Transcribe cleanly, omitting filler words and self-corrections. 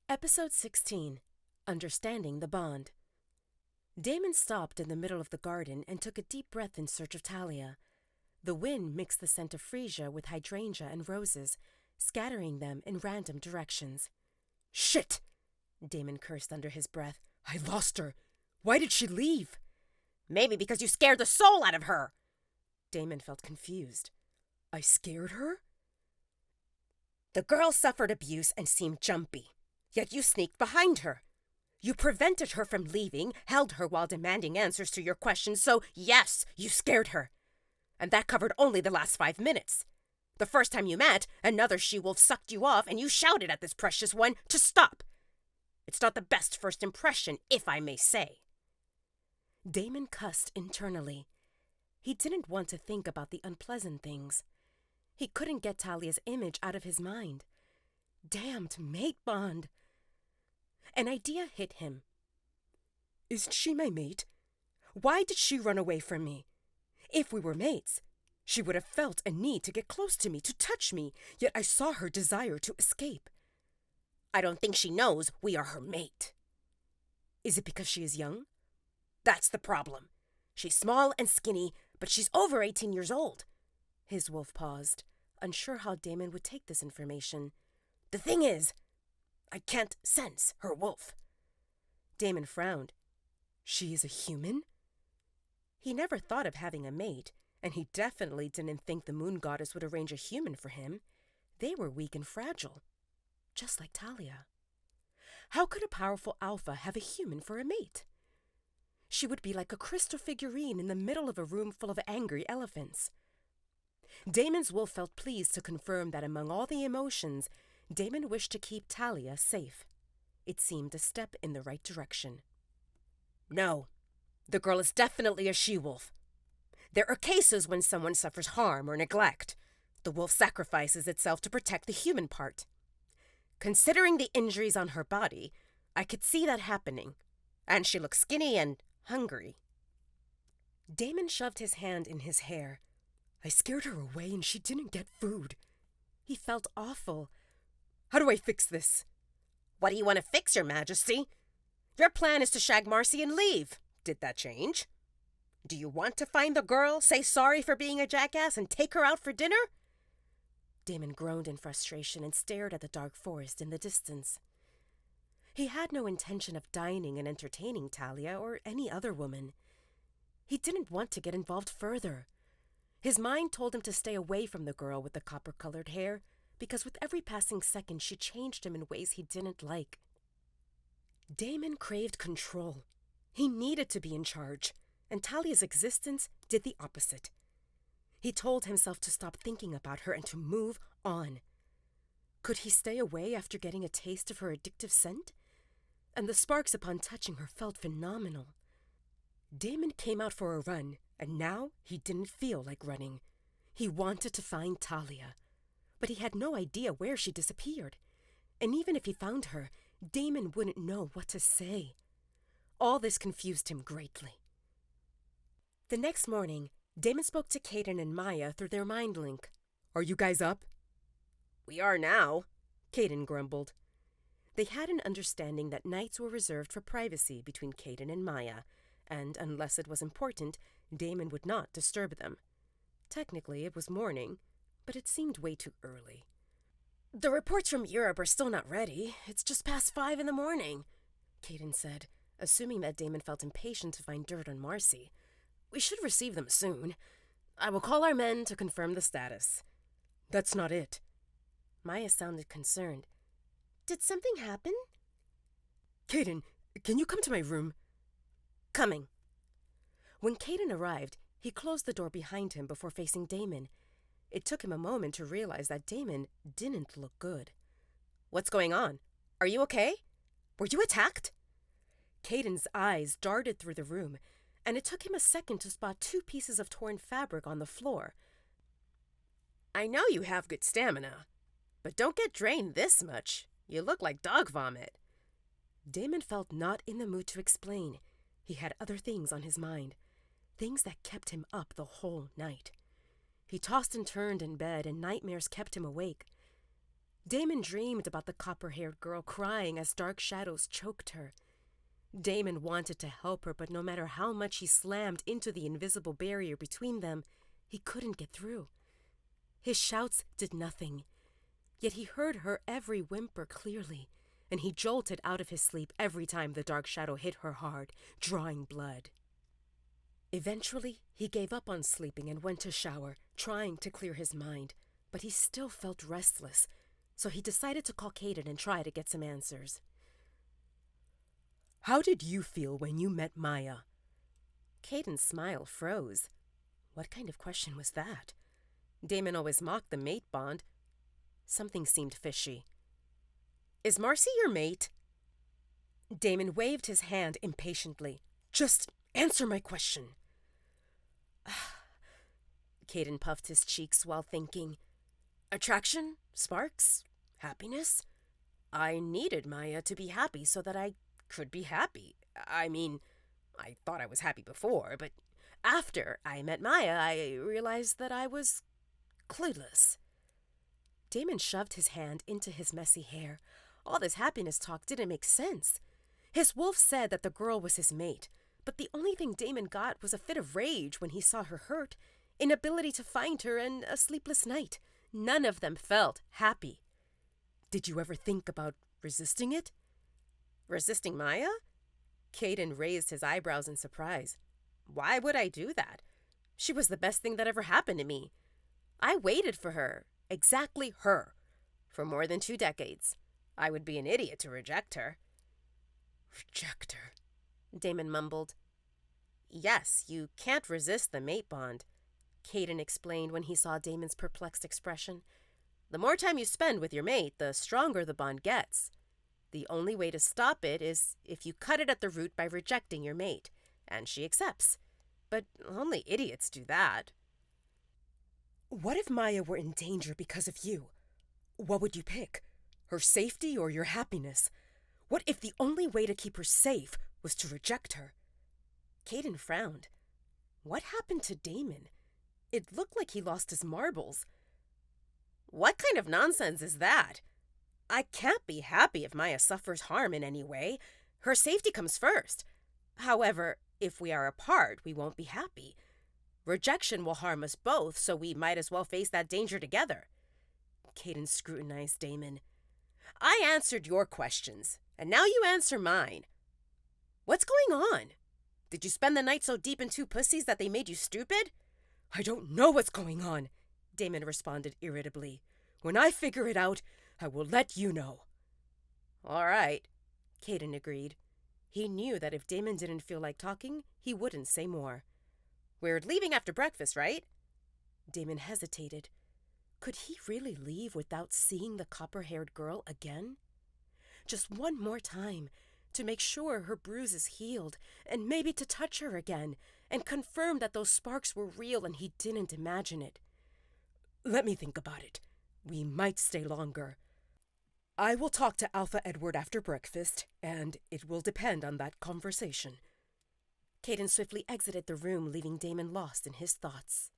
Episode 16, Understanding the Bond. Damon stopped in the middle of the garden and took a deep breath in search of Talia. The wind mixed the scent of freesia with hydrangea and roses, scattering them in random directions. Shit! Damon cursed under his breath. I lost her. Why did she leave? Maybe because you scared the soul out of her. Damon felt confused. I scared her? The girl suffered abuse and seemed jumpy. Yet you sneaked behind her. You prevented her from leaving, held her while demanding answers to your questions, so yes, you scared her. And that covered only the last 5 minutes. The first time you met, another she-wolf sucked you off and you shouted at this precious one to stop. It's not the best first impression, if I may say. Damon cussed internally. He didn't want to think about the unpleasant things. He couldn't get Talia's image out of his mind. Damned mate bond. An idea hit him. Isn't she my mate? Why did she run away from me? If we were mates, she would have felt a need to get close to me, to touch me, yet I saw her desire to escape. I don't think she knows we are her mate. Is it because she is young? That's the problem. She's small and skinny, but she's over 18 years old. His wolf paused, unsure how Damon would take this information. The thing is, I can't sense her wolf. Damon frowned. She is a human? He never thought of having a mate, and he definitely didn't think the moon goddess would arrange a human for him. They were weak and fragile, just like Talia. How could a powerful alpha have a human for a mate? She would be like a crystal figurine in the middle of a room full of angry elephants. Damon's wolf felt pleased to confirm that among all the emotions, Damon wished to keep Talia safe. It seemed a step in the right direction. No, the girl is definitely a she-wolf. There are cases when someone suffers harm or neglect. The wolf sacrifices itself to protect the human part. Considering the injuries on her body, I could see that happening. And she looks skinny and hungry. Damon shoved his hand in his hair. I scared her away and she didn't get food. He felt awful. How do I fix this? What do you want to fix, Your Majesty? Your plan is to shag Marcy and leave. Did that change? Do you want to find the girl, say sorry for being a jackass, and take her out for dinner? Damon groaned in frustration and stared at the dark forest in the distance. He had no intention of dining and entertaining Talia or any other woman. He didn't want to get involved further. His mind told him to stay away from the girl with the copper-colored hair, because with every passing second she changed him in ways he didn't like. Damon craved control. He needed to be in charge, and Talia's existence did the opposite. He told himself to stop thinking about her and to move on. Could he stay away after getting a taste of her addictive scent? And the sparks upon touching her felt phenomenal. Damon came out for a run, and now he didn't feel like running. He wanted to find Talia, but he had no idea where she disappeared. And even if he found her, Damon wouldn't know what to say. All this confused him greatly. The next morning, Damon spoke to Kaden and Maya through their mind link. Are you guys up? We are now, Kaden grumbled. They had an understanding that nights were reserved for privacy between Kaden and Maya, and unless it was important, Damon would not disturb them. Technically, it was morning, but it seemed way too early. The reports from Europe are still not ready. It's just past 5 in the morning, Kaden said, assuming that Damon felt impatient to find dirt on Marcy. We should receive them soon. I will call our men to confirm the status. That's not it. Maya sounded concerned. Did something happen? Kaden, can you come to my room? Coming. When Kaden arrived, he closed the door behind him before facing Damon. It took him a moment to realize that Damon didn't look good. What's going on? Are you okay? Were you attacked? Kaden's eyes darted through the room, and it took him a second to spot 2 pieces of torn fabric on the floor. I know you have good stamina, but don't get drained this much. You look like dog vomit. Damon felt not in the mood to explain. He had other things on his mind, things that kept him up the whole night. He tossed and turned in bed, and nightmares kept him awake. Damon dreamed about the copper-haired girl crying as dark shadows choked her. Damon wanted to help her, but no matter how much he slammed into the invisible barrier between them, he couldn't get through. His shouts did nothing, yet he heard her every whimper clearly, and he jolted out of his sleep every time the dark shadow hit her hard, drawing blood. Eventually, he gave up on sleeping and went to shower, trying to clear his mind, but he still felt restless, so he decided to call Kaden and try to get some answers. How did you feel when you met Maya? Kaden's smile froze. What kind of question was that? Damon always mocked the mate bond. Something seemed fishy. Is Marcy your mate? Damon waved his hand impatiently. Just answer my question. Kaden puffed his cheeks while thinking. Attraction? Sparks? Happiness? I needed Maya to be happy so that I could be happy. I mean, I thought I was happy before, but after I met Maya, I realized that I was clueless. Damon shoved his hand into his messy hair. All this happiness talk didn't make sense. His wolf said that the girl was his mate, but the only thing Damon got was a fit of rage when he saw her hurt, inability to find her, and a sleepless night. None of them felt happy. Did you ever think about resisting it? Resisting Maya? Kaden raised his eyebrows in surprise. Why would I do that? She was the best thing that ever happened to me. I waited for her, exactly her, for more than 2 decades. I would be an idiot to reject her. Reject her, Damon mumbled. Yes, you can't resist the mate bond, Kaden explained when he saw Damon's perplexed expression. The more time you spend with your mate, the stronger the bond gets. The only way to stop it is if you cut it at the root by rejecting your mate, and she accepts. But only idiots do that. What if Maya were in danger because of you? What would you pick? Her safety or your happiness? What if the only way to keep her safe was to reject her? Kaden frowned. What happened to Damon? It looked like he lost his marbles. What kind of nonsense is that? I can't be happy if Maya suffers harm in any way. Her safety comes first. However, if we are apart, we won't be happy. Rejection will harm us both, so we might as well face that danger together. Kaden scrutinized Damon. I answered your questions, and now you answer mine. What's going on? Did you spend the night so deep in 2 pussies that they made you stupid? I don't know what's going on, Damon responded irritably. When I figure it out, I will let you know. All right, Kaden agreed. He knew that if Damon didn't feel like talking, he wouldn't say more. We're leaving after breakfast, right? Damon hesitated. Could he really leave without seeing the copper-haired girl again? Just one more time, to make sure her bruises healed, and maybe to touch her again, and confirm that those sparks were real and he didn't imagine it. Let me think about it. We might stay longer. I will talk to Alpha Edward after breakfast, and it will depend on that conversation. Kaden swiftly exited the room, leaving Damon lost in his thoughts.